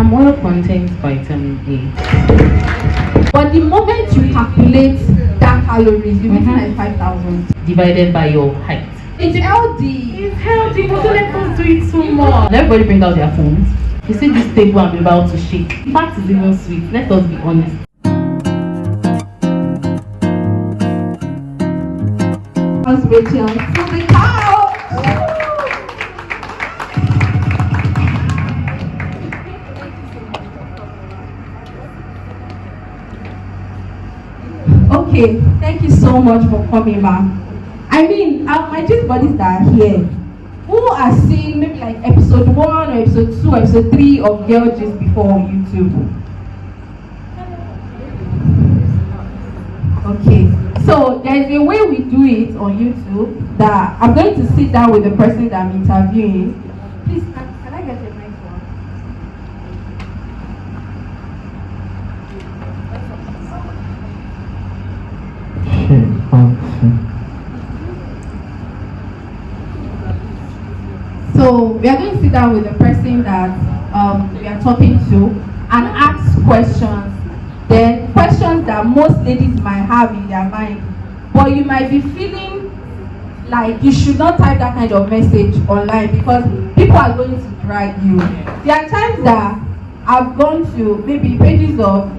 Palm oil contains vitamin A. But the moment you calculate that calories, you're making like 5,000. Divided by your height. It's healthy. It's healthy, but don't let us do it too much. Let everybody bring out their phones. You see this table I'm about to shake. In fact, it's even sweet. Let us be honest. Rachel to the couch. Okay, thank you so much for coming back. I mean, my gist buddies that are here, who are seeing maybe like episode 1 or episode 2, episode 3 of Girl Gist before on YouTube? Okay. So there's a way we do it on YouTube that I'm going to sit down with the person that I'm interviewing. Please, can I get a microphone? So we are going to sit down with the person that we are talking to and ask questions. Then questions that most ladies might have in their mind, but you might be feeling like you should not type that kind of message online because people are going to drag you. There are times that I've gone to maybe pages of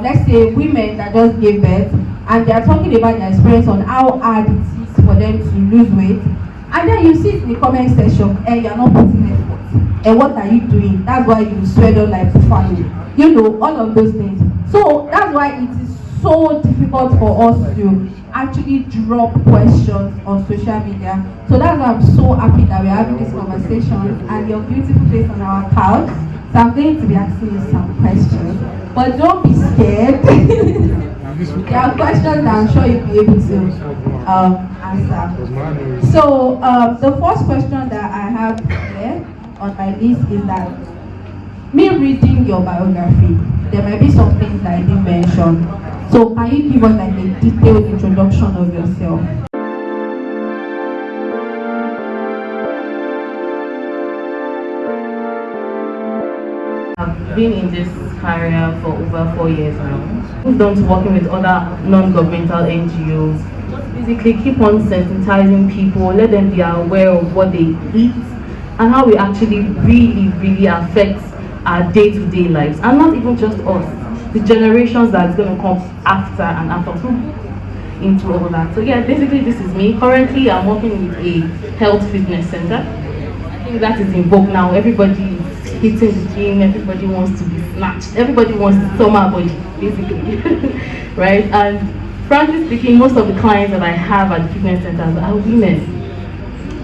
let's say women that just gave birth and they are talking about their experience on how hard it is for them to lose weight, and then you see it in the comment section, hey, you're not putting effort, and what are you doing? That's why you swell up like buffalo. You know, all of those things. So that's why it is so difficult for us to actually drop questions on social media. So that's why I'm so happy that we're having this conversation and your beautiful face on our couch. So I'm going to be asking you some questions. But don't be scared. There are questions that I'm sure you'll be able to answer. So the first question that I have here on my list is that me reading your biography, there might be some things that I didn't mention. So can you give us like a detailed introduction of yourself? I've been in this career for over 4 years now. Moved on to working with other non-governmental NGOs. Just basically keep on sensitizing people, let them be aware of what they eat and how it actually really affects our day-to-day lives, and not even just us, the generations that's going to come after and after into all that. So yeah, basically this is me. Currently I'm working with a health fitness center. I think that is in vogue now. Everybody is hitting the gym, everybody wants to be snatched, everybody wants the summer body, basically. Right? And frankly speaking, most of the clients that I have at the fitness centers are women.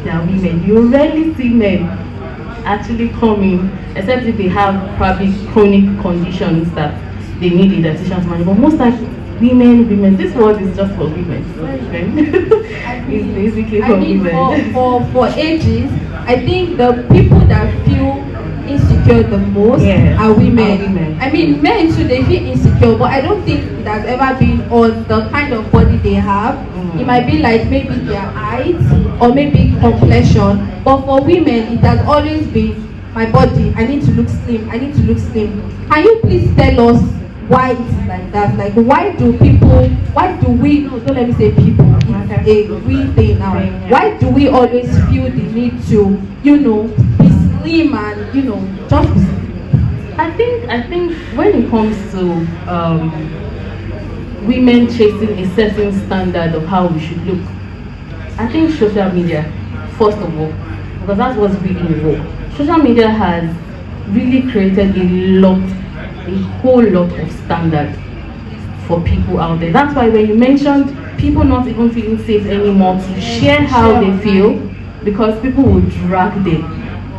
They are women. You rarely see men actually coming, except if they have probably chronic conditions that they need a dietitian's manual. But most times, women, this word is just for women. It's basically for women. For ages, I think the people that feel insecure the most are women. I mean, men too, they feel insecure, but I don't think it has ever been on the kind of body they have. It might be like maybe their height or maybe complexion, but for women, it has always been my body. I need to look slim. I need to look slim. Can you please tell us why it is like that? Like, why do we, no, don't let me say people, it's a real thing now. Why do we always feel the need to, be slim and, just be slim? I think when it comes to women chasing a certain standard of how we should look, I think social media, first of all, because that's what's really involved. Social media has really created a whole lot of standards for people out there. That's why when you mentioned people not even feeling safe anymore to share how they feel, because people will drag them.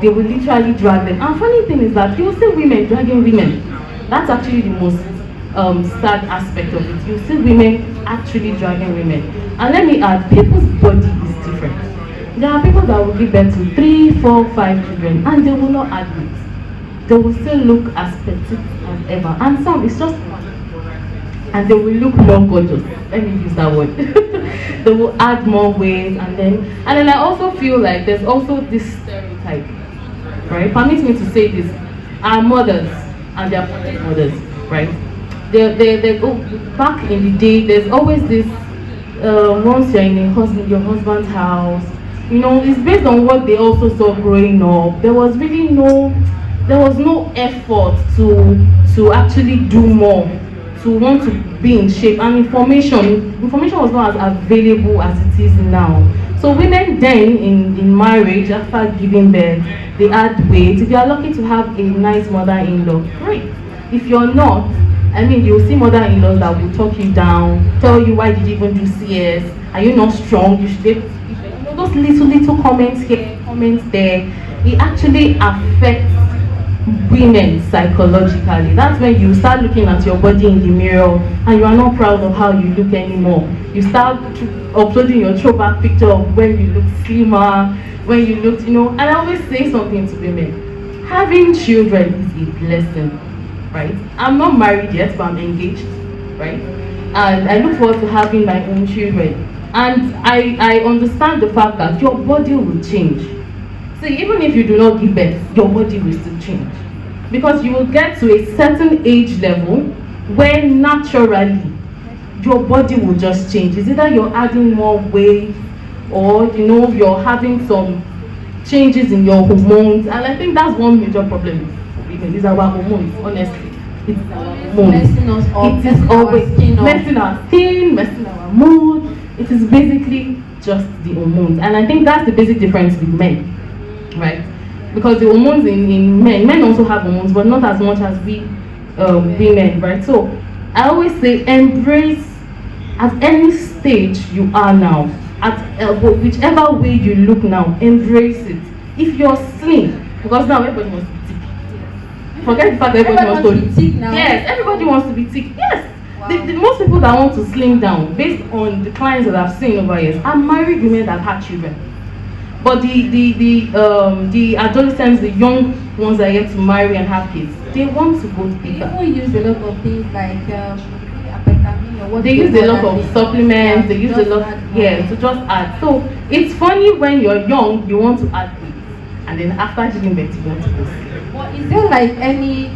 They will literally drag them. And funny thing is that you will see women dragging women. That's actually the most sad aspect of it. You see women actually dragging women. And let me add, people's body is different. There are people that will give birth to 3, 4, 5 children and they will not add weight. They will still look as petite as ever. And some, it's just one. And they will look more gorgeous. Let me use that word. They will add more weight and then I also feel like there's also this stereotype. Right? Permit me to say this. Our mothers and they are project mothers, right? They go back in the day. There's always this once you're in your husband's house, it's based on what they also saw growing up. There was no effort to actually do more, to want to be in shape, and information was not as available as it is now. So women then in marriage, after giving birth, they add weight. If you are lucky to have a nice mother-in-law, great. If you're not, you'll see mother-in-laws that will talk you down, tell you why did you even do CS, are you not strong, you should those little comments here, comments there. It actually affects women psychologically. That's when you start looking at your body in the mirror and you are not proud of how you look anymore. You start uploading your throwback picture of when you look slimmer, when you looked, and I always say something to women. Having children is a blessing, right? I'm not married yet, but I'm engaged, right? And I look forward to having my own children. And I understand the fact that your body will change. See, even if you do not give birth, your body will still change. Because you will get to a certain age level where naturally your body will just change. It's either you're adding more weight or you're having some changes in your hormones. And I think that's one major problem with women. It's our hormones, honestly. It's our hormones. Messing us up. It is always messing our skin, messing our mood. It is basically just the hormones. And I think that's the basic difference with men, right? Because the hormones in men also have hormones, but not as much as we women, right? So I always say embrace at any stage you are now, at whichever way you look now, embrace it. If you're slim, because now everybody wants to be thick. Forget the fact that everybody wants to be thick now. Yes, everybody wants to be thick. Yes. Wow. The most people that want to slim down, based on the clients that I've seen over years, are married women that have children. But the adolescents, the young ones that get to marry and have kids, they want to go bigger. People use a lot of things like they use a lot of supplements. They use a lot, to just add. So it's funny when you're young, you want to add weight, and then after giving birth, you want to go slim. Well, is there like any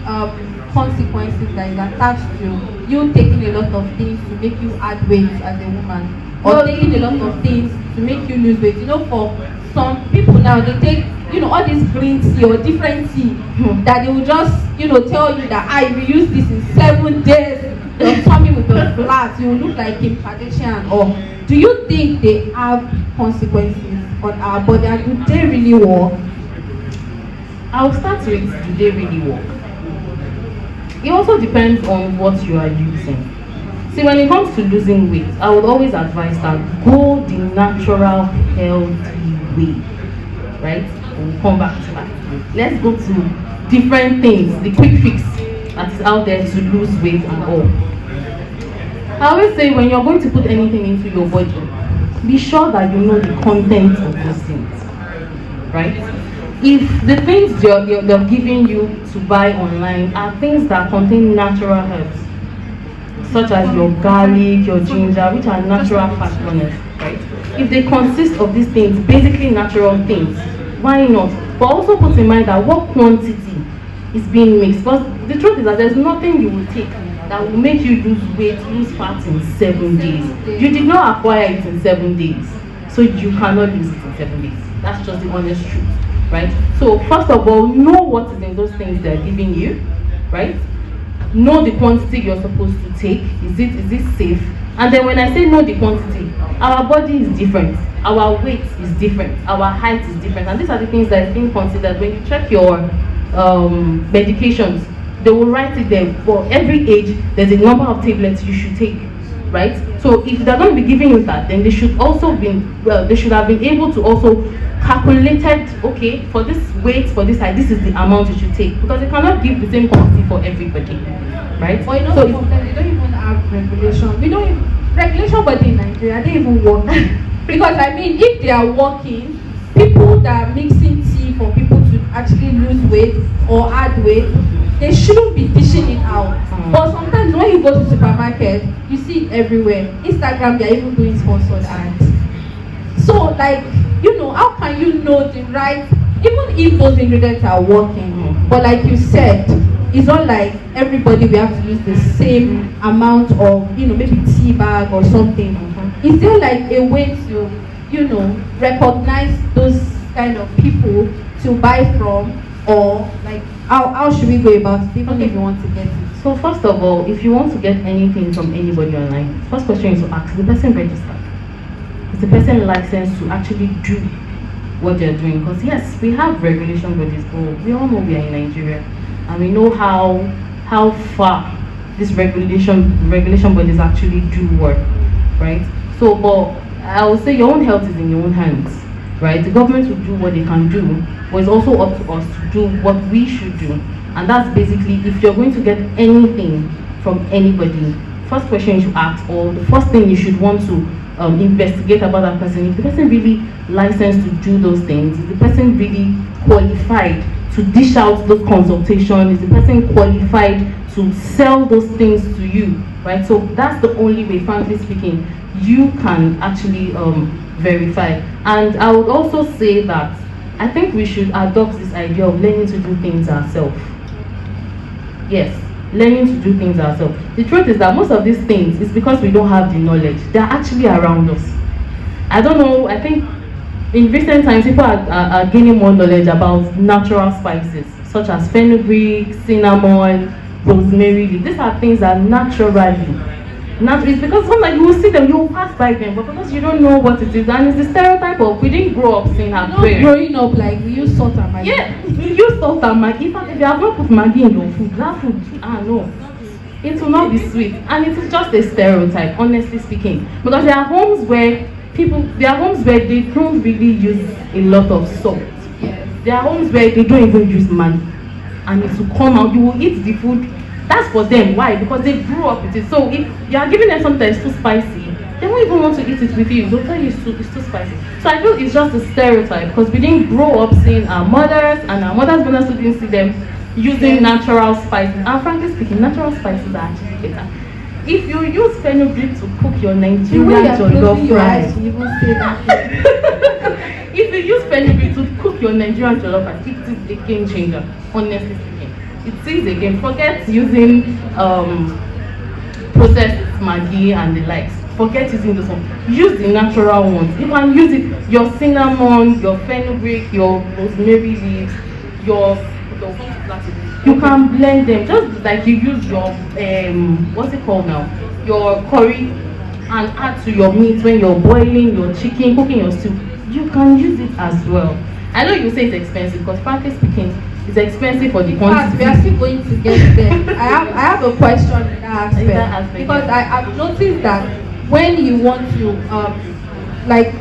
consequences that is attached to you taking a lot of things to make you add weight as a woman, or taking a lot of things to make you lose weight? For some people now, they take all this green tea or different tea that they will just tell you that if you use this in 7 days, your tummy will be flat, you will look like Kim Kardashian. Or do you think they have consequences on our body, and do they really work? I'll start with, do they really work? It also depends on what you are using. See, when it comes to losing weight, I would always advise that go the natural, healthy way, right? We'll come back to that. Let's go to different things, the quick fix that is out there to lose weight and all. I always say, when you're going to put anything into your body, be sure that you know the content of those things, right? If the things they're giving you to buy online are things that contain natural herbs, such as your garlic, your ginger, which are natural fat burners, right? If they consist of these things, basically natural things, why not? But also put in mind that what quantity is being mixed. Because the truth is that there's nothing you will take that will make you lose weight, lose fat in 7 days. You did not acquire it in 7 days, so you cannot lose it in 7 days. That's just the honest truth, right? So first of all, know what is in those things they're giving you, right? Know the quantity you're supposed to take. Is it safe? And then when I say know the quantity, our body is different, our weight is different, our height is different, and these are the things that is being considered when you check your medications. They will write it there. For every age, there's a number of tablets you should take, right? So if they're going to be giving you that, then they should have been able to also calculated, okay, for this weight, for this height, this is the amount you should take, because they cannot give the same quantity for everybody, right? Well, so they don't even have regulation. Regulation body in Nigeria, they even work. Because if they are working, people that are mixing tea for people to actually lose weight or add weight, they shouldn't be dishing it out. But sometimes when you go to the supermarket, you see it everywhere. Instagram, they're even doing sponsored ads. So how can you know the right, even if those ingredients are working, but like you said, it's not like everybody we have to use the same amount of, maybe tea bag or something. Is there like a way to, recognize those kind of people to buy from, or like how should we go about it, even if you want to get it? So first of all, if you want to get anything from anybody online, first question is to ask, is the person registered? Is the person licensed to actually do what they're doing? Because yes, we have regulation bodies, but we all know we are in Nigeria, and we know how far these regulation bodies actually do work, right? So, but I would say your own health is in your own hands, right? The government will do what they can do, but it's also up to us to do what we should do. And that's basically, if you're going to get anything from anybody, first question you should ask, or the first thing you should want to investigate about that person, is the person really licensed to do those things? Is the person really qualified to dish out those consultations? Is the person qualified to sell those things to you, right? So that's the only way, frankly speaking, you can actually verify. And I would also say that I think we should adopt this idea of learning to do things ourselves. Yes, learning to do things ourselves. The truth is that most of these things is because we don't have the knowledge. They're actually around us. I don't know, I think in recent times people are gaining more knowledge about natural spices such as fenugreek, cinnamon, rosemary leaf. These are things that it's because sometimes you will see them, you will pass by them, but because you don't know what it is, and it's the stereotype of we didn't grow up seeing her prayer. Growing up, like we use salt and maggi. Yeah, you use salt and maggi. In fact, if you have not put maggi in your food, that food, no, it will not be sweet, and it is just a stereotype, honestly speaking. Because there are homes where they don't really use a lot of salt. Yes. There are homes where they don't even use maggi, and it will come out. You will eat the food. That's for them. Why? Because they grew up with it. So if you are giving them something that is too spicy, they won't even want to eat it with you. They'll tell you it's too spicy. So I feel it's just a stereotype because we didn't grow up seeing our mothers, and our mothers didn't see them using natural spices. And frankly speaking, natural spices are actually better. If you use fenugreek to cook your Nigerian jollof rice, if you use fenugreek to cook your Nigerian jollof rice, it is a game changer, honestly speaking. It is again, forget using processed maggi and the likes. Forget using those ones. Use the natural ones. You can use it, your cinnamon, your fenugreek, your rosemary leaves, you can blend them just like you use your what's it called now? Your curry, and add to your meat when you're boiling your chicken, cooking your stew. You can use it as well. I know you say it's expensive because frankly speaking, it's expensive for the quantity. We are still going to get there. I have a question in that aspect, because I've noticed that when you want to have like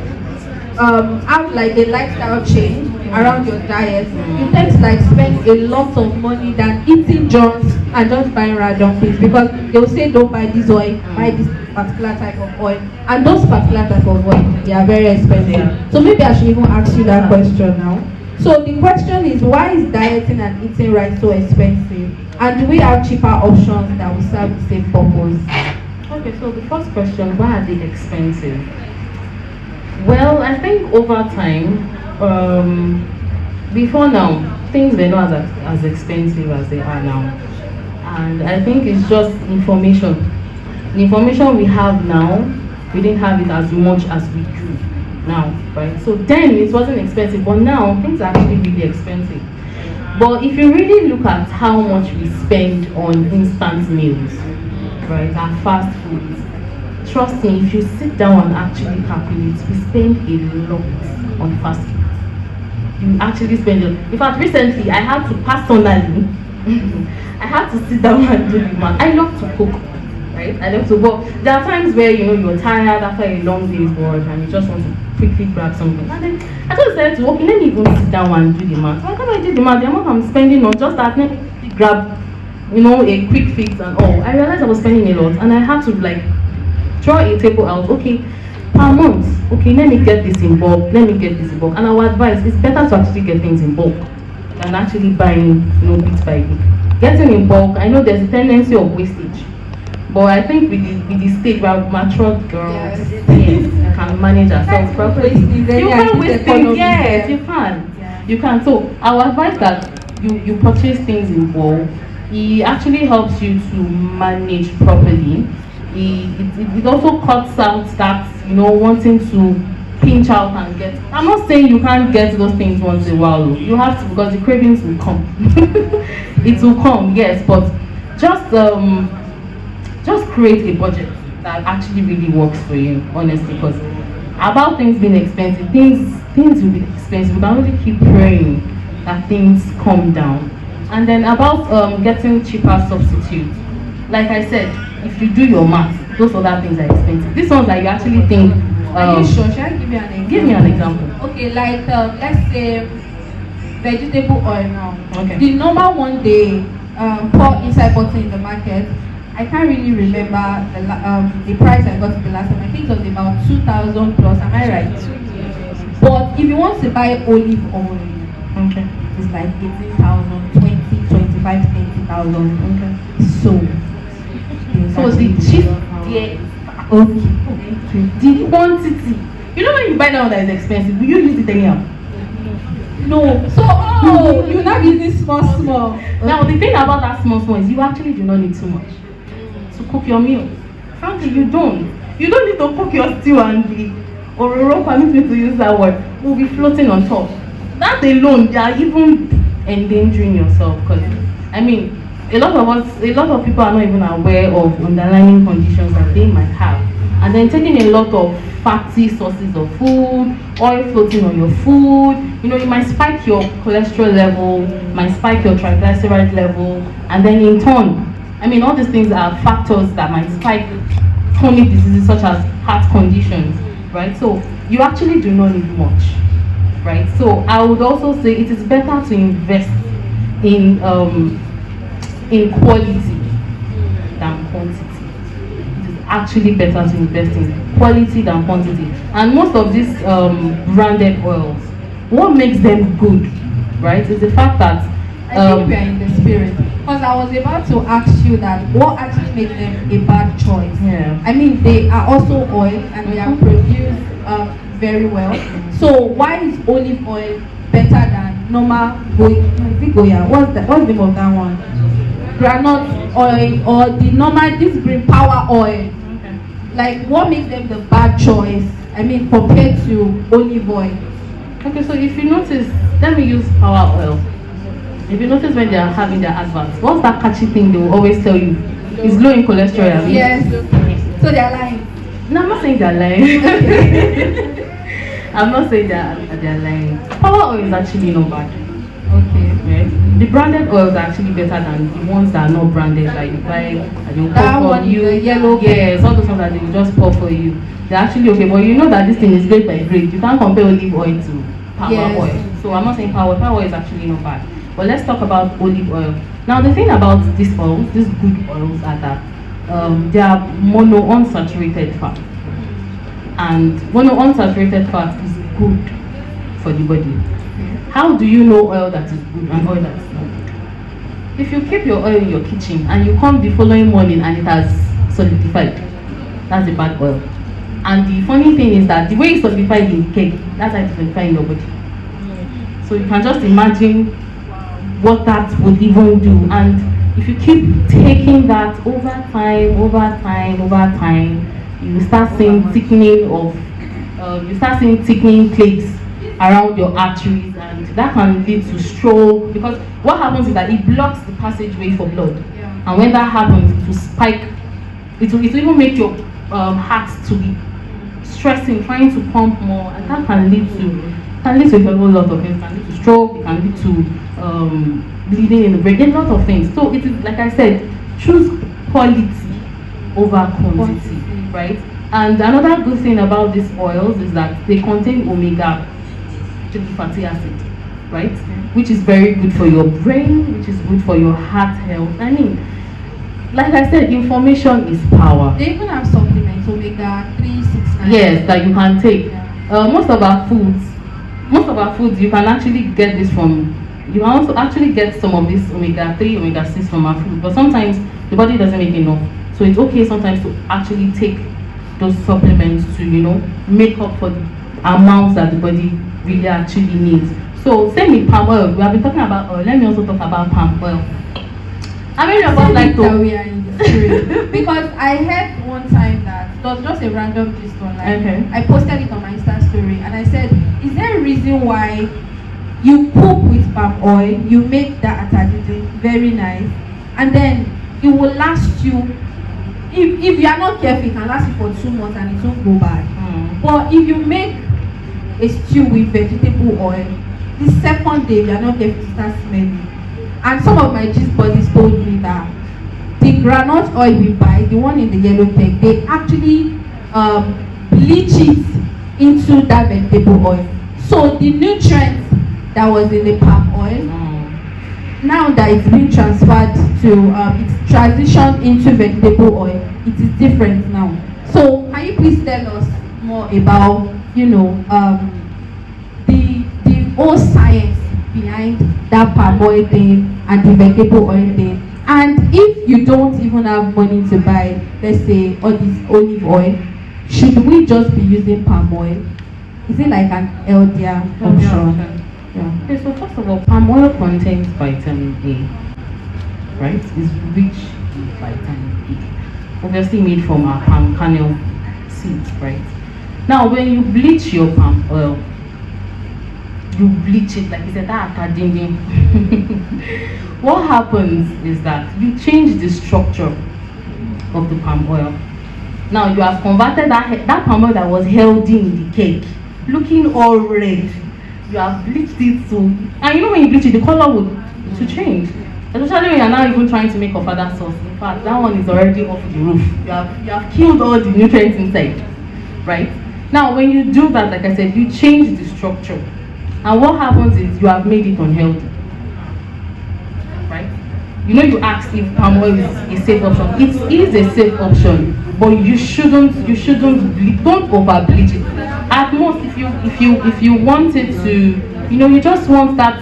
a lifestyle change around your diet, you tend to spend a lot of money than eating junk and just buying random things, because they'll say don't buy this oil, buy this particular type of oil, and those particular type of oil, they are very expensive. So maybe I should even ask you that question now. So the question is, why is dieting and eating right so expensive? And do we have cheaper options that will serve the same purpose? Okay, so the first question, why are they expensive? Well, I think over time, before now, things were not as expensive as they are now. And I think it's just information. The information we have now, we didn't have it as much as we do now, right? So then it wasn't expensive, but now things are actually really expensive. But if you really look at how much we spend on instant meals, right, and fast foods, trust me, if you sit down and actually calculate, we spend a lot on fast food. You actually spend it. In fact, recently I had to personally, I had to sit down and do the math. I love to cook, right? I love to work. There are times where you're tired after a long day's work and you just want to quickly grab something. And then I just decided to let me even sit down and do the math. Why can't I do the math? The amount I'm spending on just that, let me grab, a quick fix and all. I realized I was spending a lot, and I had to draw a table out. Okay, per month. Okay, let me get this in bulk. And our advice is better to actually get things in bulk than actually buying, bit by bit. Getting in bulk, I know there's a tendency of wastage, but I think with the stage where matured girls, yes, can manage ourselves properly. You can waste things, yes, you can. Yeah. You can. So our advice that you purchase things in bulk, It actually helps you to manage properly. It also cuts out that, wanting to pinch out and get. I'm not saying you can't get those things once in a while. You have to, because the cravings will come. It will come, yes, but just create a budget that actually really works for you, honestly. Because about things being expensive, things will be expensive. We can only keep praying that things calm down. And then about getting cheaper substitutes. Like I said, if you do your math, those other things are expensive. These ones that you actually think. Are you sure? Should I give you an example? Give me an example. Okay, like let's say vegetable oil now. Okay. The normal one they pour inside bottle in the market. I can't really remember the price I got the last time. I think it was about 2,000 plus. Am I right? But if you want to buy olive oil, Okay. it's like 18,000, 20, 25, 30,000. Okay. So the cheap there. Okay. The quantity. You know when you buy that one that is expensive, will you use it anyhow? No. So you're not using small. Now the thing about that small is you actually do not need too much to cook your meal. Frankly, you don't. You don't need to cook your stew and the ororo, permit me to use that word, will be floating on top. That alone, you are even endangering yourself, because I mean, a lot of people are not even aware of underlying conditions that they might have, and then taking a lot of fatty sources of food, oil floating on your food, it might spike your cholesterol level, might spike your triglyceride level, and then in turn, all these things are factors that might spike chronic diseases such as heart conditions, right? So you actually do not need much, right? So I would also say it is better to invest in quality than quantity. It is actually better to invest in quality than quantity. And most of these branded oils, what makes them good, right, is the fact that I think we are in the spirit. Because I was about to ask you that what actually makes them a bad choice. Yeah. They are also oil and they are produced very well. So why is olive oil better than normal Goya? What's the name of that one? Granite oil or the normal this green power oil? Okay. Like what makes them the bad choice? Compared to olive oil. Okay, so if you notice, let me use power oil. If you notice when they are having their adverts, what's that catchy thing they will always tell you? It's low in cholesterol. Yes. So they are lying. No, I'm not saying they're lying. I'm not saying they're lying. Power oil is actually not bad. Okay. Right? The branded oils are actually better than the ones that are not branded, like you buy and you That pour one for you. the yellow. Yes, all those ones that they will just pour for you. They're actually okay, but you know that this thing is grade by grade. You can't compare olive oil to power oil. So I'm not saying power oil is actually not bad. But let's talk about olive oil. Now the thing about these oils, these good oils, are that they are monounsaturated fat. And monounsaturated fat is good for the body. How do you know oil that is good and oil that is not good? If you keep your oil in your kitchen and you come the following morning and it has solidified, that's a bad oil. And the funny thing is that the way it's solidified in the cake, that's how it's solidified in your body. So you can just imagine what that would even do. And if you keep taking that over time, you start seeing thickening plates around your arteries, and that can lead to stroke, because what happens is that it blocks the passageway for blood. And when that happens, it will spike, it will even make your heart to be stressing, trying to pump more, and that can lead to a whole lot of things. It can lead to stroke, it can lead to bleeding in the brain, a lot of things. So it is, like I said, choose quality over quantity, right? And another good thing about these oils is that they contain omega-3 fatty acid, right? Which is very good for your brain, which is good for your heart health. Like I said, information is power. They even have supplements, omega-3, 6, 9. Yes, that you can take. Most of our foods, you can actually get this from. You can also actually get some of this omega-3, omega-6 from our food, but sometimes the body doesn't make enough. So it's okay sometimes to actually take those supplements to, make up for the amounts that the body really actually needs. So same with palm oil. We have been talking about oil. Let me also talk about palm oil. I mean, about like that we are in the spirit. Because I heard one time that it was just a random gist online. Okay. I posted it on my Insta story and I said, is there a reason why you cook with palm oil, you make that atadidi very nice, and then it will last you, if you are not careful, it can last you for 2 months and it won't go bad. But if you make a stew with vegetable oil, the second day, if you are not careful, it starts smelling. And some of my gist buddies told me that the groundnut oil we buy, the one in the yellow pack, they actually bleach it into that vegetable oil. So the nutrients that was in the palm oil, now that it's been transferred to, it's transitioned into vegetable oil, it is different now. So can you please tell us more about, you know, the whole science behind that palm oil thing and the vegetable oil thing? And if you don't even have money to buy, let's say, all this olive oil, should we just be using palm oil? Is it like an healthier option? Yeah. Okay, so first of all, palm oil contains vitamin A, right? It's rich in vitamin A. Obviously made from our palm kernel seeds, right? Now, when you bleach your palm oil, you bleach it like you said, what happens is that you change the structure of the palm oil. Now, you have converted that palm oil that was healthy in the cake, looking all red. You have bleached it to, and you know when you bleach it, the color will change. Especially when you are now even trying to make a further sauce. In fact, that one is already off the roof. You have killed all the nutrients inside, right? Now, when you do that, like I said, you change the structure. And what happens is you have made it unhealthy, right? You know, you asked if palm oil is a safe option. It is a safe option, but you shouldn't don't over bleach it. At most, if you want it to, you know, you just want that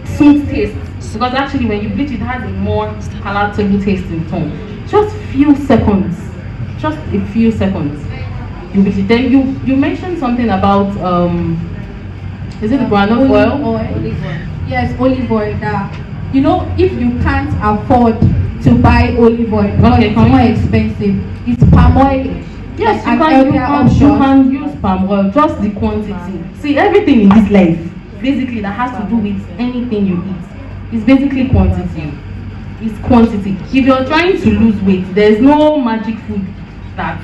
sweet taste, because actually when you bleach it has a more palatable taste in tone. Just a few seconds. You bleach it. Then you mentioned something about is it the groundnut oil? Yes, olive oil. That, you know, if you can't afford to buy olive oil because it's more expensive, it's palm oil. Yes, you can use palm oil, just the quantity. See, everything in this life, basically, that has to do with anything you eat, is basically quantity. It's quantity. If you're trying to lose weight, there's no magic food that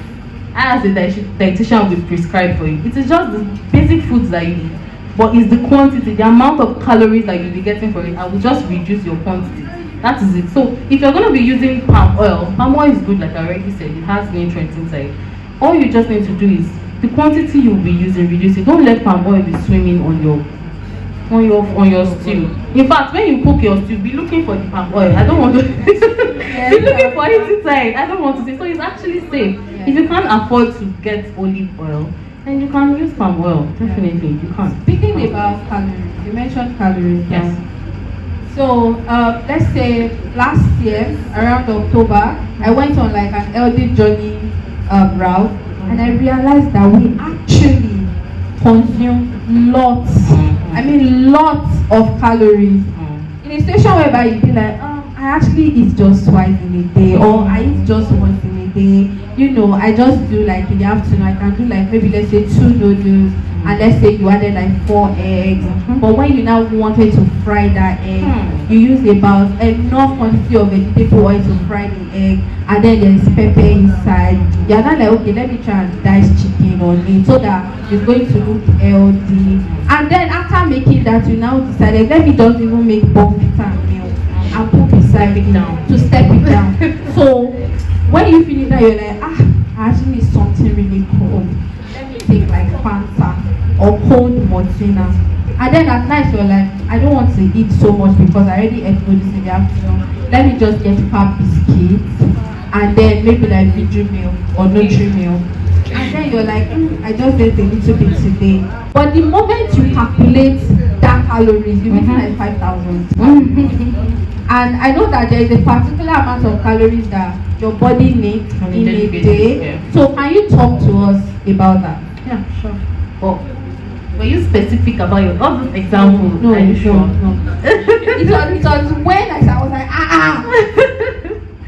as a dietitian will prescribe for you. It is just the basic foods that you eat. But it's the quantity, the amount of calories that you'll be getting for it. I will just reduce your quantity. That is it. So if you're going to be using palm oil is good, like I already said. It has nutrients inside. All you just need to do is the quantity you'll be using, reduce it. Don't let palm oil be swimming on your stew. In fact, when you cook your stew, be looking for the palm oil. I don't want to be looking for it inside. I don't want to say. So it's actually safe. If you can't afford to get olive oil, then you can use palm oil. Definitely, you can. Speaking about calories, you mentioned calories. Yes. So let's say last year around October, I went on like an healthy journey route, and I realized that we actually consume lots of calories. In a situation whereby you'd be like, I actually eat just twice in a day, or I eat just once in a day. You know, I just do like in the afternoon, I can do like maybe let's say 2 noodles, and let's say you added like 4 eggs. But when you now wanted to fry that egg, you use about enough quantity of vegetable oil to fry the egg, and then there's pepper inside. You're not like, okay, let me try and dice chicken on it so that it's going to look healthy. And then after making that, you now decided, let me just even make bonfita meal and put beside it now to step it down. So when you finish that, you're like, I actually need something really cold. Let me take like Fanta or cold Martina. And then at night you're like, I don't want to eat so much because I already ate food in the afternoon. Let me just get pap biscuits and then maybe like Vidri meal or Nutri meal. And then you're like, I just ate a little bit today. But the moment you calculate that calories, you're eating like 5,000. And I know that there is a particular amount of calories that your body needs in a day. So can you talk to us about that? Yeah, sure. Well, Were you specific about your other example? No, Are you sure? no. it was when I was like,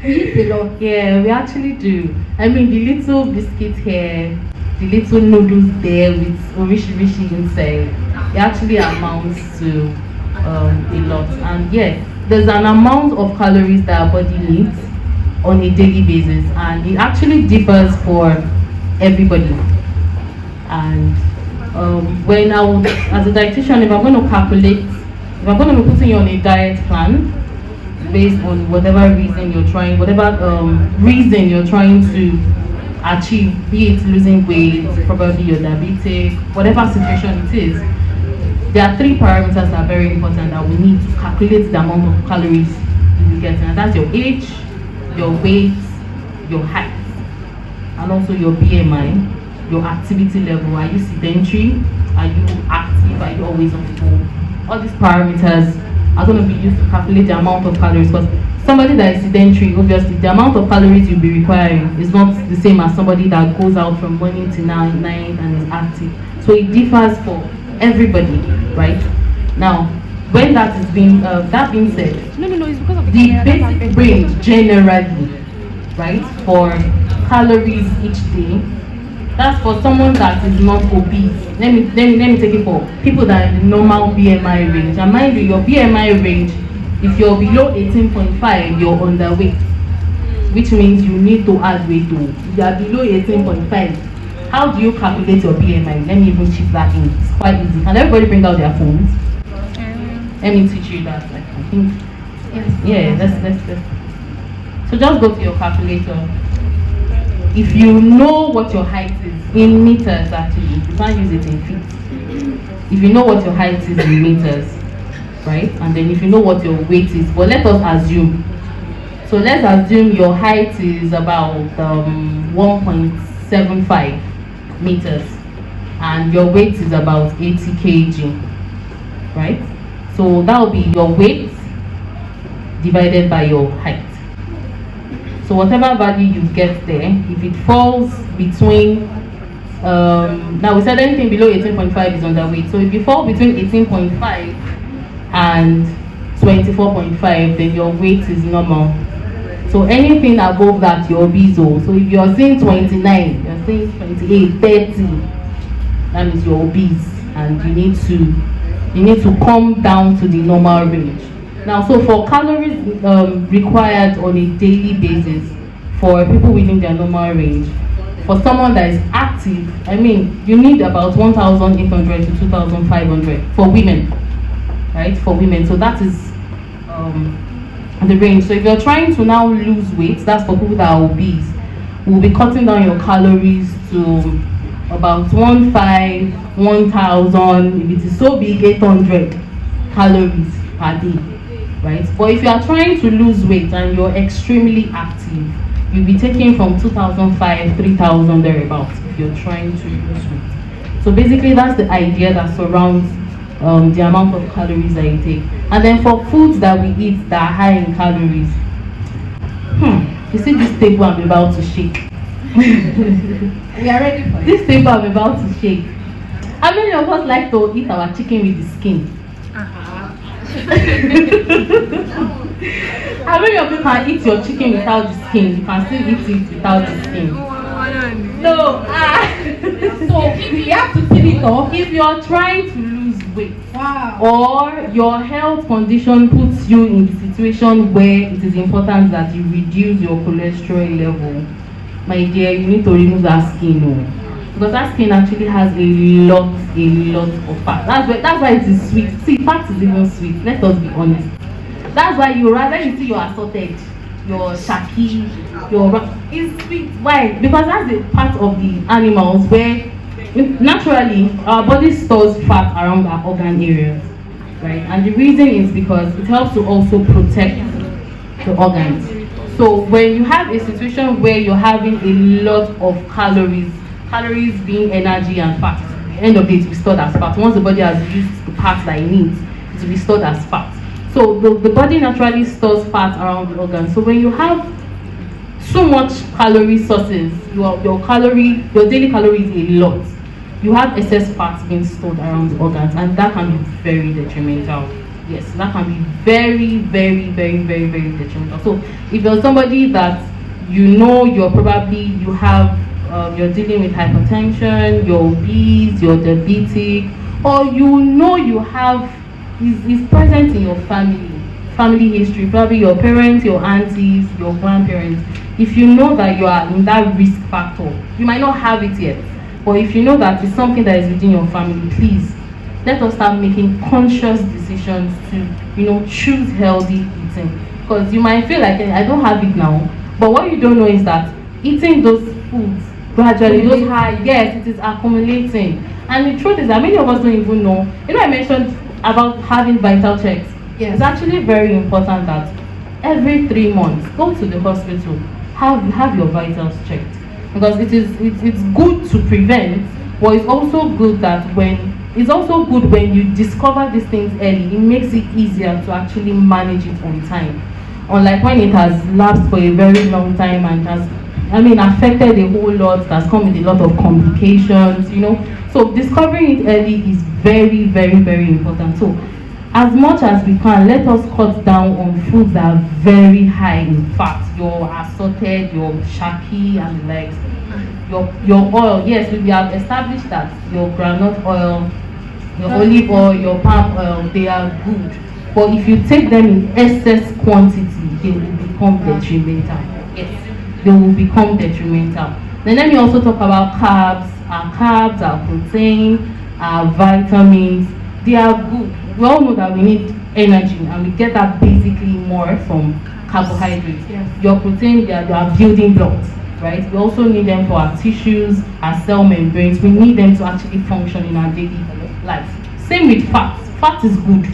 we eat a lot. Yeah, we actually do. I mean, the little biscuit here, the little noodles there with orishi inside, it actually amounts to a lot. And yeah, there's an amount of calories that our body needs on a daily basis, and it actually differs for everybody. And when I would, as a dietitian, if I'm going to calculate, if I'm going to be putting you on a diet plan based on whatever reason you're trying, reason you're trying to achieve, be it losing weight, probably you're diabetic, whatever situation it is, there are 3 parameters that are very important that we need to calculate the amount of calories you will get, and that's your age, your weight, your height, and also your BMI. Your activity level. Are you sedentary? Are you active? Are you always on the go? All these parameters are going to be used to calculate the amount of calories, because somebody that is sedentary, obviously the amount of calories you'll be requiring is not the same as somebody that goes out from morning to night and is active. So it differs for everybody, right? Now, when that is being that being said, it's because of the basic range generally, right, for calories each day. That's for someone that is not obese. Let me take it for people that are in the normal BMI range. And mind you, your BMI range, if you're below 18.5, you're underweight, which means you need to add weight to. If you are below 18.5, how do you calculate your BMI? Let me even chip that in. It's quite easy. Can everybody bring out their phones? Let me teach you that. Like, I think, yeah, let's. So just go to your calculator. If you know what your height is in meters, actually, you can't use it in feet. If you know what your height is in meters, right? And then if you know what your weight is, but let us assume. So let's assume your height is about 1.75 meters and your weight is about 80 kg, right? So that will be your weight divided by your height. So whatever value you get there, if it falls between, now we said anything below 18.5 is underweight. So if you fall between 18.5 and 24.5, then your weight is normal. So anything above that, you're obese. So if you're saying 29, you're saying 28, 30, that means you're obese, and you need to come down to the normal range. Now, so for calories required on a daily basis for people within their normal range, for someone that is active, I mean, you need about 1,800 to 2,500 for women, right? For women, so that is the range. So if you're trying to now lose weight, that's for people that are obese. We'll be cutting down your calories to about 1,500, 1,000. If it is so big, 800 calories per day. Right? But if you are trying to lose weight and you're extremely active, you'll be taking from 2,500, 3,000 thereabouts if you're trying to lose weight. So basically that's the idea that surrounds the amount of calories that you take. And then for foods that we eat that are high in calories, you see this table I'm about to shake. We are ready for this table I'm about to shake. How many of us like to eat our chicken with the skin? How many of you can eat your chicken without the skin? You can still eat it without the skin. No. So if you have to peel it off, if you're trying to lose weight, wow, or your health condition puts you in the situation where it is important that you reduce your cholesterol level, my dear, you need to remove that skin. Because that skin actually has a lot of fat. That's why it is sweet. See, fat is even sweet. Let us be honest. That's why you rather you see your assorted, your shaki, it's sweet. Why? Because that's a part of the animals where naturally our body stores fat around our organ areas, right? And the reason is because it helps to also protect the organs. So when you have a situation where you're having a lot of calories being energy and fat, at the end of it, it will be stored as fat. Once the body has used the parts that it needs, it will be stored as fat. So the body naturally stores fat around the organs. So when you have so much calorie sources, your daily calorie is a lot. you have excess fats being stored around the organs, and that can be very detrimental. Yes, that can be very, very, very, very, very detrimental. So if you're somebody that you're dealing with hypertension, you're obese, you're diabetic, or you have is present in your family history, probably your parents, your aunties, your grandparents. If you know that you are in that risk factor, you might not have it yet, but if you know that it's something that is within your family, please let us start making conscious decisions to choose healthy eating. Because you might feel like I don't have it now, but what you don't know is that eating those foods gradually, those high, yes, it is accumulating. And the truth is that many of us don't even know. I mentioned about having vital checks. Yes. It's actually very important that every 3 months go to the hospital, have your vitals checked, because it's good to prevent, but it's also good when you discover these things early. It makes it easier to actually manage it on time, unlike when it has lapsed for a very long time and has affected a whole lot, that's come with a lot of complications. So discovering it early is very, very, very important. So as much as we can, let us cut down on foods that are very high in fat. Your assorted, your shaki and the likes. Your oil, yes, we have established that your groundnut oil, your olive oil, your palm oil, they are good. But if you take them in excess quantity, they will become detrimental. Yes, they will become detrimental. Then let me also talk about carbs. Our protein, our vitamins, they are good. We all know that we need energy, and we get that basically more from carbohydrates. Yes. Your protein, they are building blocks, right? We also need them for our tissues, our cell membranes. We need them to actually function in our daily life. Same with fat. Fat is good.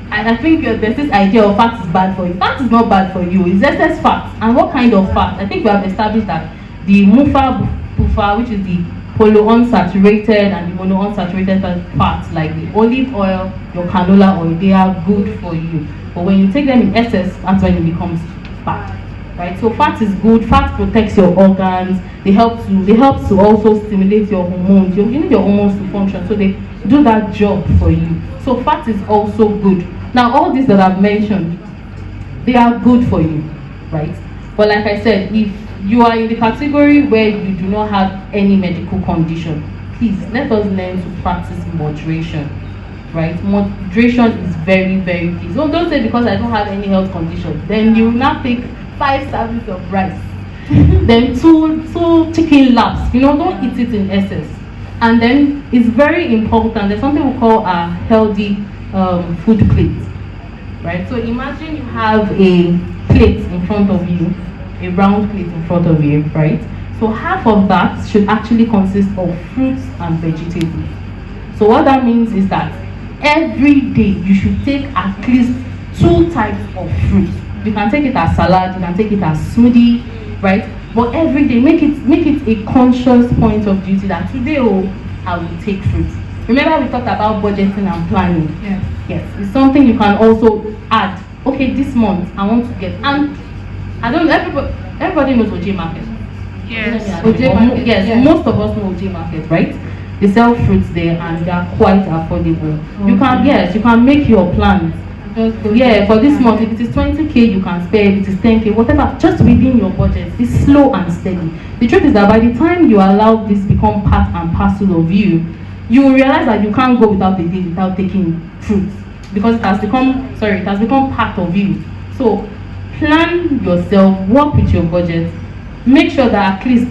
I think there's this idea of fat is bad for you. Fat is not bad for you. It's excess fat. And what kind of fat? I think we have established that the PUFA, which is the polyunsaturated and the monounsaturated fats, like the olive oil, your canola oil, they are good for you. But when you take them in excess, that's when it becomes bad, right? So fat is good. Fat protects your organs. They help to also stimulate your hormones. You need your hormones to function, so they do that job for you. So fat is also good. Now, all these that I've mentioned, they are good for you, right? But like I said, if you are in the category where you do not have any medical condition, please let us learn to practice moderation, right? Moderation is very, very key. So don't say because I don't have any health condition, then you will now take 5 servings of rice, then two chicken laps. Don't eat it in excess. And then it's very important. There's something we call a healthy food plate, right? So imagine you have a plate in front of you, a round plate in front of you, right? So half of that should actually consist of fruits and vegetables. So what that means is that every day you should take at least 2 types of fruit. You can take it as salad, you can take it as smoothie, right? But every day, make it a conscious point of duty that today I will take fruit. Remember we talked about budgeting and planning. Yes, it's something you can also add. Okay, this month I want to get, and I don't know, everybody knows OJ Market. Yes. OJ Market. Yes, most of us know OJ Market, right? They sell fruits there and they are quite affordable. You can make your plans. For this month, if it is 20k, you can spare. If it is 10k, whatever, just within your budget. It's slow and steady. The truth is that by the time you allow this become part and parcel of you, you will realize that you can't go without a day without taking fruits, because it has become part of you. So plan yourself, work with your budget, make sure that at least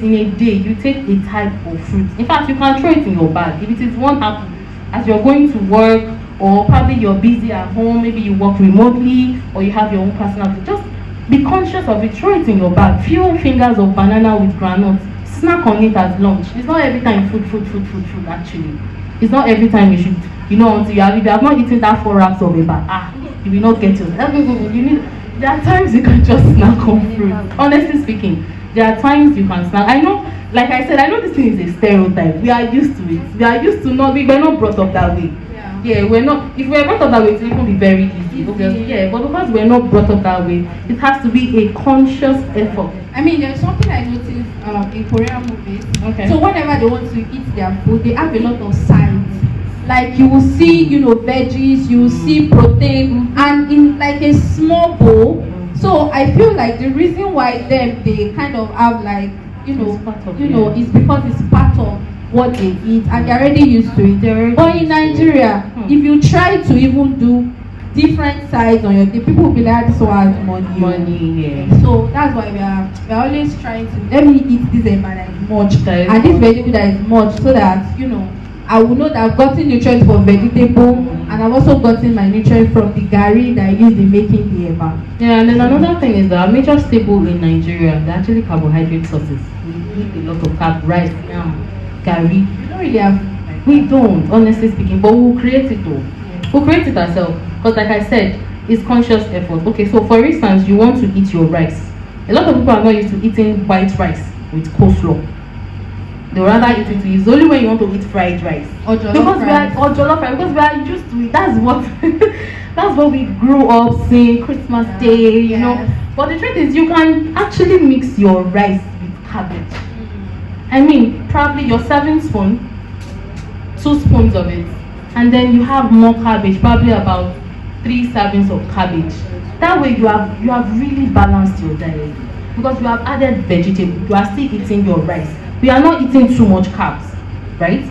in a day you take a type of fruit. In fact, you can throw it in your bag. If it is one apple, as you're going to work, or probably you're busy at home, maybe you work remotely, or you have your own personal, just be conscious of it. Throw it in your bag. Few fingers of banana with granules. Snack on it as lunch. It's not every time food actually. It's not every time you should, until if you have not eaten that 4 wraps of a bag, you will not get yours. There are times you can just snack on fruit. Honestly speaking, there are times you can snack. I know, like I said, I know this thing is a stereotype. We are used to it. We are used to we're not brought up that way. Yeah, we're not. If we're brought up that way, it will even be very easy. Obviously, yeah. But because we're not brought up that way, it has to be a conscious effort. I mean, there's something I noticed in Korean movies. Okay. So whenever they want to eat their food, they have a lot of sides. Like you will see, veggies, you will see protein, and in like a small bowl. So I feel like the reason why they kind of have like is because it's part of what they eat and they're already used to it. But in Nigeria, if you try to even do different sides on your day, people will be like, this one has money. Yeah. So that's why we're always trying to let me eat this eba that is much and this vegetable that is much, so that I will know that I've gotten nutrients from vegetable and I've also gotten my nutrients from the gari that I used in making the eba. Yeah, and then another thing is that our major staple in Nigeria, they're actually carbohydrate sources. We eat a lot of carb, rice, gari. We don't really have. We don't, honestly speaking, but we'll create it though. We'll create it ourselves. Because like I said, it's conscious effort. Okay, so for instance, you want to eat your rice. A lot of people are not used to eating white rice with coleslaw. They would rather eat it. It's only when you want to eat fried rice. Or jollof rice. Or jollof rice, because we are used to it. That's what that's what we grew up seeing, Christmas Day, But the truth is, you can actually mix your rice with cabbage. I mean, probably your serving spoon, 2 spoons of it, and then you have more cabbage, probably about 3 servings of cabbage. That way you have really balanced your diet, because you have added vegetables. You are still eating your rice. We are not eating too much carbs, right?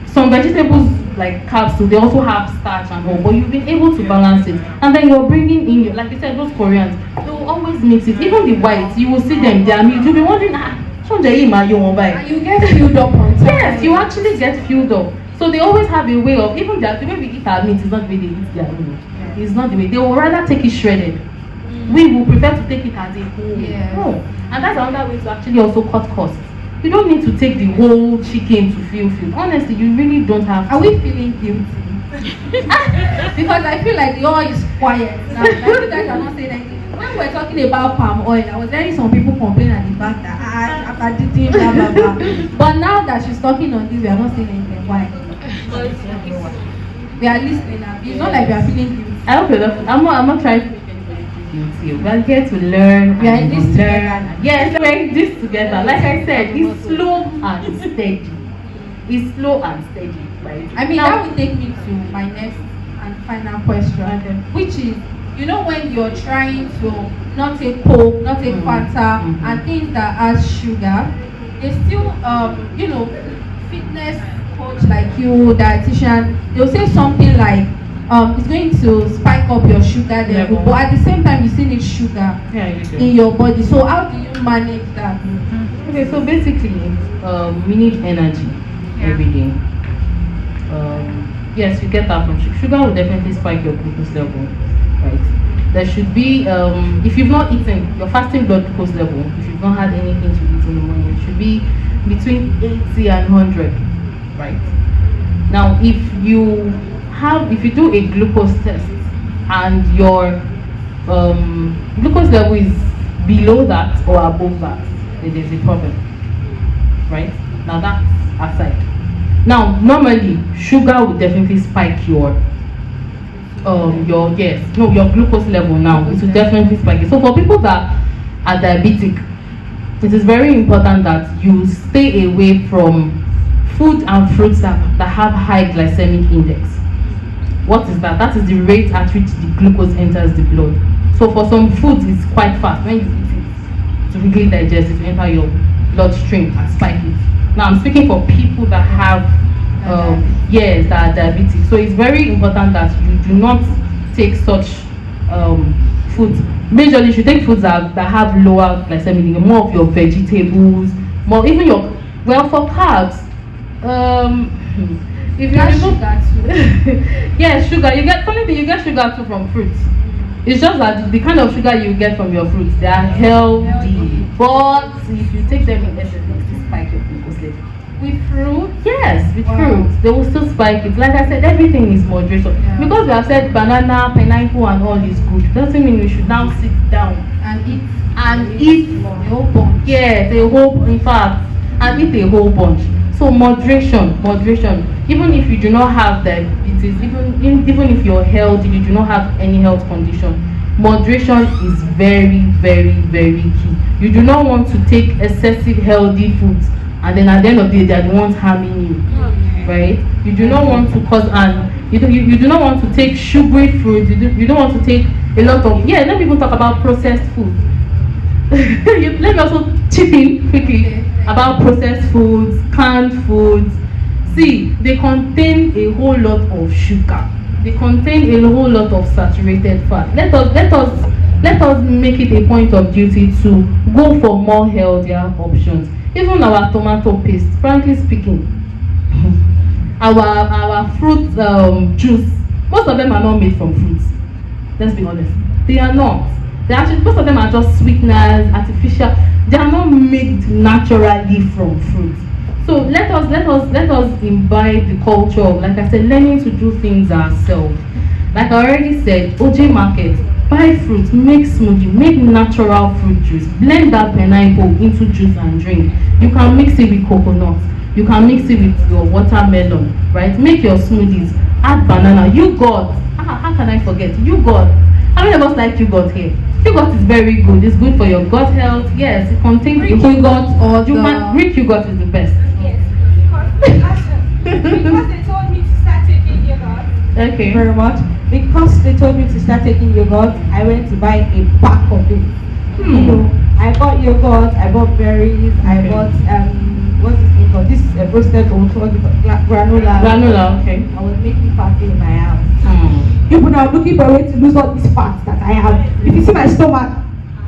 Some vegetables like carbs too, they also have starch and all, but you've been able to balance it. And then you're bringing in, like you said, those Koreans, they will always mix it. Even the whites, you will see them, their meat, you'll be wondering, And you get filled up on time. Yes, you actually get filled up. So they always have a way of, even the way we eat our meat is not the way they eat their own. It's not the way. They will rather take it shredded. We will prefer to take it as a whole. No. And that's another way to actually also cut costs. You don't need to take the whole chicken to feel filled. Honestly, you really don't have to. Are we feeling guilty? Because I feel like the oil is quiet now. Like you guys are not saying anything. When we're talking about palm oil, I was hearing some people complain at the back that I did blah blah blah. But now that she's talking on this, we are not saying anything. Why? We are listening now. It's not like we are feeling guilty. I hope you're not. I'm not trying to make anybody feel guilty. We are here to learn. We are in this together. Yes, we're in this together. Like I said, it's slow and steady. It's slow and steady, right? I mean, that will take me to my next and final question, which is, when you're trying to not take Coke, not take Fanta, and things that has sugar, they still, fitness coach like you, dietitian, they'll say something like, it's going to spike up your sugar level, but at the same time, you still need sugar in your body. So how do you manage that? Okay, so basically, we need energy every day. Yes, you get that from sugar. Sugar will definitely spike your glucose level, right? There should be, if you've not eaten, your fasting blood glucose level, if you've not had anything to eat in the morning, it should be between 80 and 100, right? Now, if you do a glucose test and your glucose level is below that or above that, then there's a problem, right? Now that's aside. Now, normally, sugar will definitely spike your glucose level now. It will definitely spike it. So for people that are diabetic, it is very important that you stay away from food and fruits that have high glycemic index. What is that? That is the rate at which the glucose enters the blood. So for some foods, it's quite fast. When you eat it, to quickly digest it, to enter your bloodstream and spike it. Now I'm speaking for people that have that are diabetic. So it's very important that you do not take such foods. Majorly, you should take foods that have lower glycemic index, more of your vegetables, more even for carbs. If you remove sugar too. Yes, sugar. You get sugar too from fruits. It's just that the kind of sugar you get from your fruits, they are healthy. But if you take them in excess, they will spike your glucose level. With fruit? Yes, with fruits. They will still spike it. Like I said, everything is moderation. Because we have said banana, pineapple and all is good, doesn't mean we should now sit down and eat a whole bunch. Yes, in fact, and eat a whole bunch. So moderation. Even if you do not have diabetes, even if you're healthy, you do not have any health condition, moderation is very, very, very key. You do not want to take excessive healthy foods and then at the end of the day they are the ones harming you, right? You do not want to cause you do not want to take sugary foods. You don't want to take a lot of let me even talk about processed food. Let me also chip in quickly about processed foods, canned foods. See, they contain a whole lot of sugar. They contain a whole lot of saturated fat. Let us make it a point of duty to go for more healthier options. Even our tomato paste, frankly speaking, our fruit juice, most of them are not made from fruits. Let's be honest, they are not. They actually, most of them are just sweeteners, artificial. They are not made naturally from fruits. So let us imbibe the culture of, like I said, learning to do things ourselves. Like I already said, OJ Market, buy fruit, make smoothie, make natural fruit juice, blend that pineapple into juice and drink. You can mix it with coconut, you can mix it with your watermelon, right? Make your smoothies, add banana, yogurt. How can I forget? Yogurt. How many of us like yogurt here? Yogurt is very good. It's good for your gut health. Yes, it contains Greek yogurt or Greek yogurt is the best. Yes, because they told me to start taking yogurt. Okay. Very much. Because they told me to start taking yogurt, I went to buy a pack of it. You know, I bought yogurt, I bought berries, I bought what's this thing called? This roasted oats, granola. Granola, okay. I was making party in my house. People now looking for a way to lose all these fats that I have. If you see my stomach,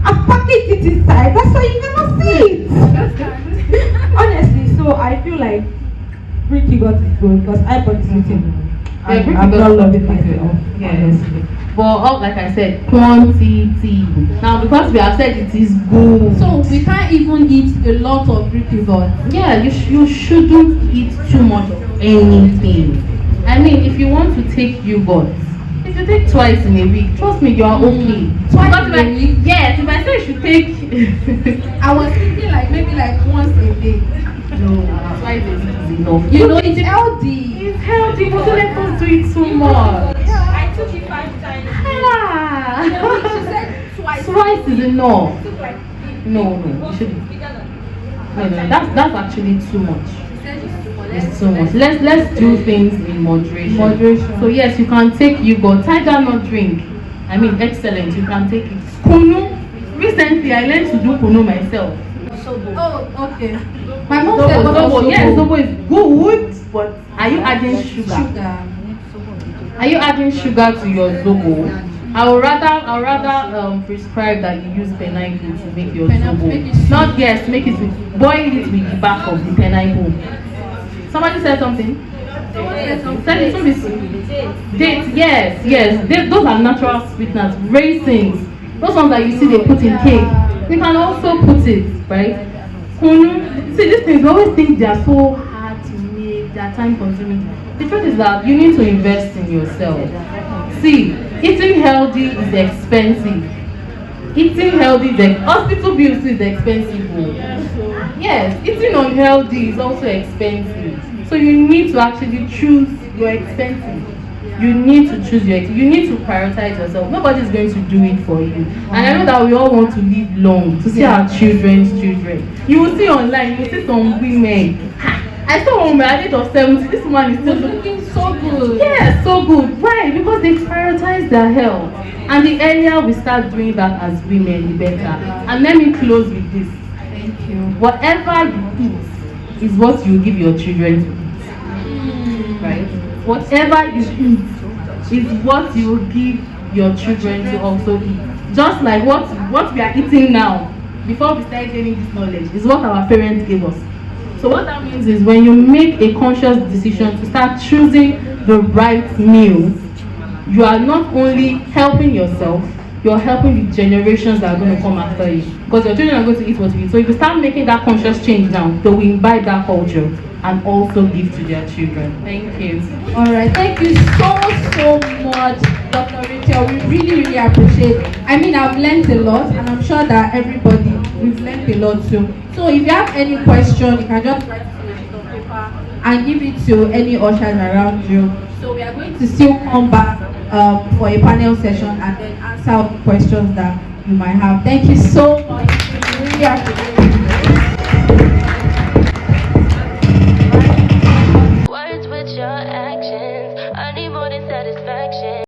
I've packaged it inside. That's why you cannot see it. Honestly, so I feel like Greek yogurt is good because I bought it eating. I'm not loving myself. Yes. But like I said, quantity. Now because we have said it is good. So we can't even eat a lot of Greek yogurt. Yeah, you shouldn't eat too much of anything. I mean, if you want to take yogurt, if you take twice in a week, trust me, you are okay. Twice in a week? Yes, if I say you should take I was thinking like maybe like once a day. no, twice a week is enough. You know, it's healthy. It's healthy, but don't let us do it too much. I took it 5 times. Ah. She said Twice is enough. took like No, you shouldn't. No, that's actually too much. It's too much. Let's do things in moderation. So yes, you can take yogurt, tiger nut drink. I mean, excellent. You can take it. Kunu. Recently, I learned to do kunu myself. Oh, okay. My mom said Zobo. Yes, zobo is good, but are you adding sugar? Are you adding sugar to your zobo? I would rather prescribe that you use pineapple to make your zobo. Not make it boil it with the back of the pineapple. Somebody said something? Said it to me. Dates, yes. Those are natural sweeteners. Raisins. Those ones that you see they put in cake. We can also put it, right? See, these things, we always think they are so hard to make, they are time consuming. The truth is that you need to invest in yourself. See, eating healthy is expensive. Hospital bills is expensive. Yes, eating unhealthy is also expensive. So you need to actually choose your expenses. You need to prioritize yourself. Nobody's going to do it for you. And I know that we all want to live long, to see our children's children. You will see online, you will see some women. I saw one woman at the age of 70. This woman is still looking so good. Yes, so good. Why? Because they prioritize their health. And the earlier we start doing that as women, the better. And let me close with this. Thank you. Whatever you eat is what you give your children to eat. Right? Whatever you eat is what you give your children to also eat. Just like what we are eating now, before we start gaining this knowledge, is what our parents gave us. So what that means is when you make a conscious decision to start choosing the right meals, you are not only helping yourself, you're helping the generations that are going to come after you. Because your children are going to eat what you eat. So if you start making that conscious change now, they will imbibe that culture and also give to their children. Thank you. All right. Thank you so much, Dr. Rachel. We really appreciate it. I mean, I've learned a lot, and I'm sure that everybody, we've learned a lot too. So if you have any question, you can just write it on a sheet of paper and give it to any ushers around you. So we are going to still come back for a panel session and then answer all the questions that you might have. Thank you so much. Really appreciate it.